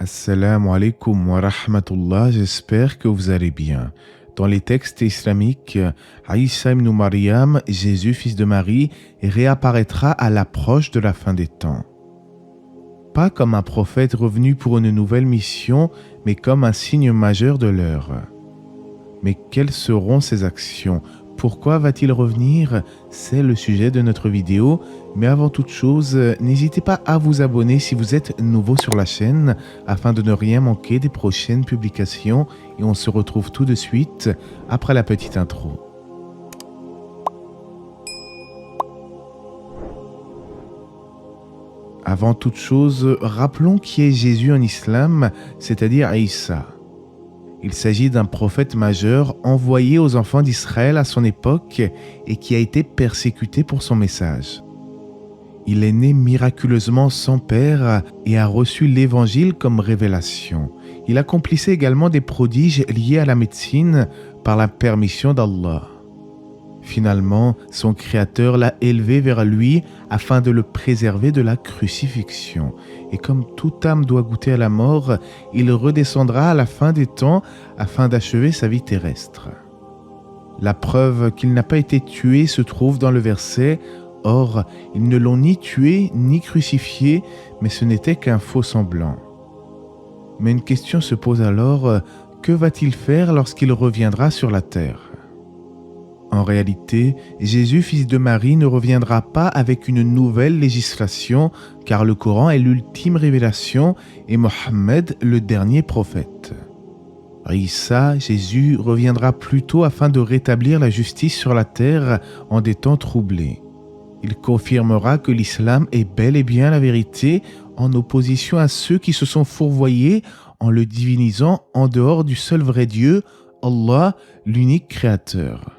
Assalamu alaikum wa rahmatullah, j'espère que vous allez bien. Dans les textes islamiques, Isa ibn Maryam, Jésus fils de Marie, réapparaîtra à l'approche de la fin des temps. Pas comme un prophète revenu pour une nouvelle mission, mais comme un signe majeur de l'heure. Mais quelles seront ses actions ? Pourquoi va-t-il revenir ? C'est le sujet de notre vidéo. Mais avant toute chose, n'hésitez pas à vous abonner si vous êtes nouveau sur la chaîne afin de ne rien manquer des prochaines publications. Et on se retrouve tout de suite après la petite intro. Avant toute chose, rappelons qui est Jésus en islam, c'est-à-dire Isa. Il s'agit d'un prophète majeur envoyé aux enfants d'Israël à son époque et qui a été persécuté pour son message. Il est né miraculeusement sans père et a reçu l'évangile comme révélation. Il accomplissait également des prodiges liés à la médecine par la permission d'Allah. Finalement, son Créateur l'a élevé vers lui afin de le préserver de la crucifixion. Et comme toute âme doit goûter à la mort, il redescendra à la fin des temps afin d'achever sa vie terrestre. La preuve qu'il n'a pas été tué se trouve dans le verset « Or, ils ne l'ont ni tué ni crucifié, mais ce n'était qu'un faux semblant. » Mais une question se pose alors, que va-t-il faire lorsqu'il reviendra sur la terre ? En réalité, Jésus, fils de Marie, ne reviendra pas avec une nouvelle législation, car le Coran est l'ultime révélation et Mohammed le dernier prophète. Isa, Jésus, reviendra plutôt afin de rétablir la justice sur la terre en des temps troublés. Il confirmera que l'islam est bel et bien la vérité en opposition à ceux qui se sont fourvoyés en le divinisant en dehors du seul vrai Dieu, Allah, l'unique créateur.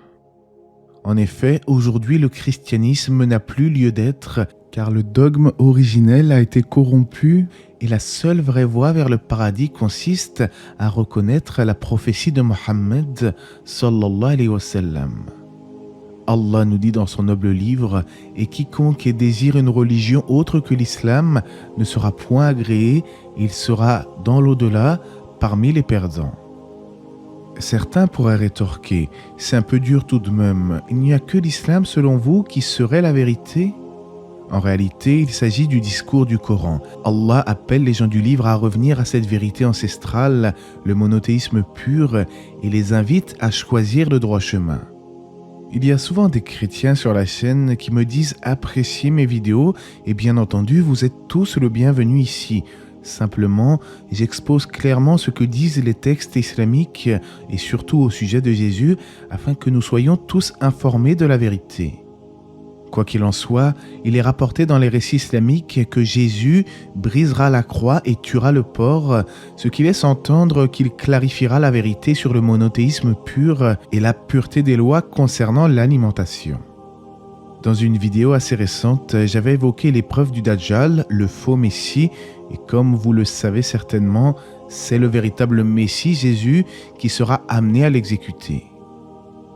En effet, aujourd'hui, le christianisme n'a plus lieu d'être car le dogme originel a été corrompu et la seule vraie voie vers le paradis consiste à reconnaître la prophétie de Mohammed sallallahu alayhi wa sallam. Allah nous dit dans son noble livre « Et quiconque désire une religion autre que l'islam ne sera point agréé, il sera dans l'au-delà parmi les perdants. » Certains pourraient rétorquer « C'est un peu dur tout de même, il n'y a que l'islam selon vous qui serait la vérité ?» En réalité, il s'agit du discours du Coran. Allah appelle les gens du livre à revenir à cette vérité ancestrale, le monothéisme pur, et les invite à choisir le droit chemin. Il y a souvent des chrétiens sur la chaîne qui me disent apprécier mes vidéos et bien entendu, vous êtes tous le bienvenu ici. Simplement, j'expose clairement ce que disent les textes islamiques et surtout au sujet de Jésus afin que nous soyons tous informés de la vérité. Quoi qu'il en soit, il est rapporté dans les récits islamiques que Jésus brisera la croix et tuera le porc, ce qui laisse entendre qu'il clarifiera la vérité sur le monothéisme pur et la pureté des lois concernant l'alimentation. Dans une vidéo assez récente, j'avais évoqué l'épreuve du Dajjal, le faux Messie, et comme vous le savez certainement, c'est le véritable Messie, Jésus, qui sera amené à l'exécuter.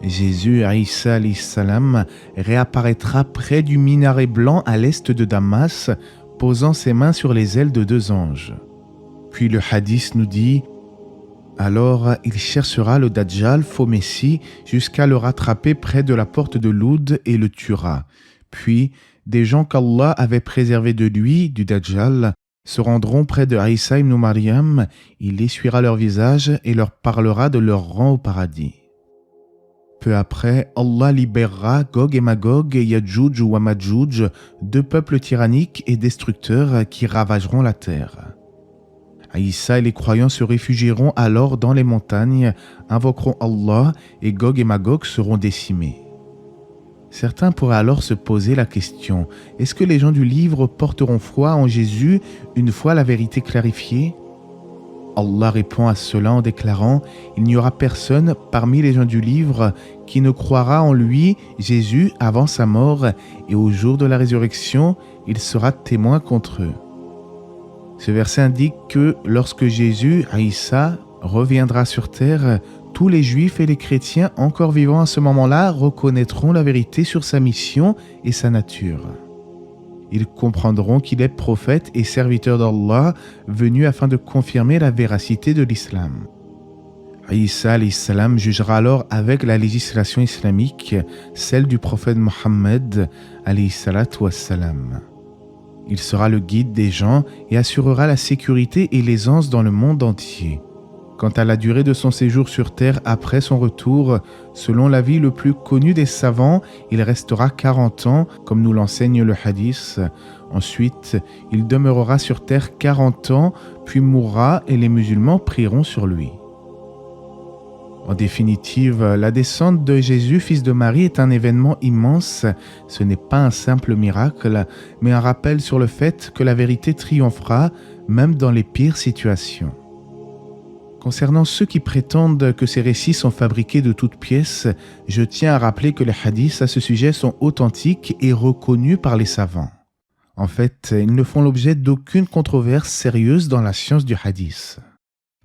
Jésus, Isa alayhi salam, réapparaîtra près du minaret blanc à l'est de Damas, posant ses mains sur les ailes de deux anges. Puis le hadith nous dit « Alors il cherchera le Dajjal, faux Messie, jusqu'à le rattraper près de la porte de Loud et le tuera. Puis des gens qu'Allah avait préservés de lui, du Dajjal, se rendront près de Isa ibn Maryam, il essuiera leur visage et leur parlera de leur rang au paradis. » Peu après, Allah libérera Gog et Magog, Yadjouj ou Amadjouj, deux peuples tyranniques et destructeurs qui ravageront la terre. Isa et les croyants se réfugieront alors dans les montagnes, invoqueront Allah et Gog et Magog seront décimés. Certains pourraient alors se poser la question, est-ce que les gens du livre porteront foi en Jésus une fois la vérité clarifiée ? Allah répond à cela en déclarant « Il n'y aura personne parmi les gens du livre qui ne croira en lui, Jésus, avant sa mort, et au jour de la résurrection, il sera témoin contre eux. » Ce verset indique que lorsque Jésus, Isa, reviendra sur terre, tous les juifs et les chrétiens encore vivants à ce moment-là reconnaîtront la vérité sur sa mission et sa nature. Ils comprendront qu'il est prophète et serviteur d'Allah, venu afin de confirmer la véracité de l'islam. Isa alayhi salam jugera alors avec la législation islamique, celle du prophète Mohammed alayhi salatu wassalam. Il sera le guide des gens et assurera la sécurité et l'aisance dans le monde entier. Quant à la durée de son séjour sur terre après son retour, selon l'avis le plus connu des savants, il restera 40 ans, comme nous l'enseigne le hadith. Ensuite, il demeurera sur terre 40 ans, puis mourra et les musulmans prieront sur lui. En définitive, la descente de Jésus, fils de Marie, est un événement immense. Ce n'est pas un simple miracle, mais un rappel sur le fait que la vérité triomphera, même dans les pires situations. Concernant ceux qui prétendent que ces récits sont fabriqués de toutes pièces, je tiens à rappeler que les hadiths à ce sujet sont authentiques et reconnus par les savants. En fait, ils ne font l'objet d'aucune controverse sérieuse dans la science du hadith.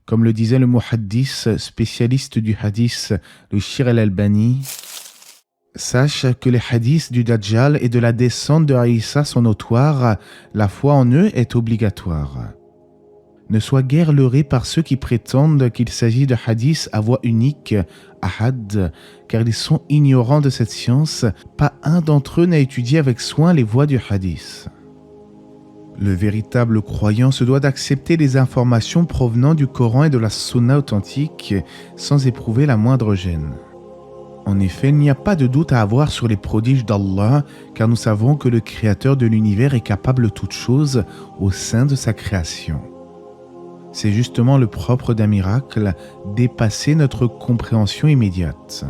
Comme le disait le muhaddis, spécialiste du hadith, le Shir al-Albani, sache que les hadiths du Dajjal et de la descente de Aïssa sont notoires, la foi en eux est obligatoire. Ne sois guère leurré par ceux qui prétendent qu'il s'agit de hadiths à voix unique, ahad, car ils sont ignorants de cette science, pas un d'entre eux n'a étudié avec soin les voix du hadith. Le véritable croyant se doit d'accepter les informations provenant du Coran et de la Sunna authentique sans éprouver la moindre gêne. En effet, il n'y a pas de doute à avoir sur les prodiges d'Allah, car nous savons que le Créateur de l'univers est capable de toutes choses au sein de sa création. C'est justement le propre d'un miracle, dépasser notre compréhension immédiate.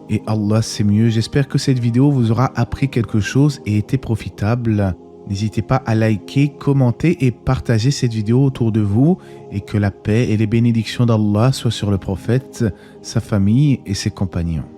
Et Allah sait mieux, j'espère que cette vidéo vous aura appris quelque chose et été profitable. N'hésitez pas à liker, commenter et partager cette vidéo autour de vous et que la paix et les bénédictions d'Allah soient sur le prophète, sa famille et ses compagnons.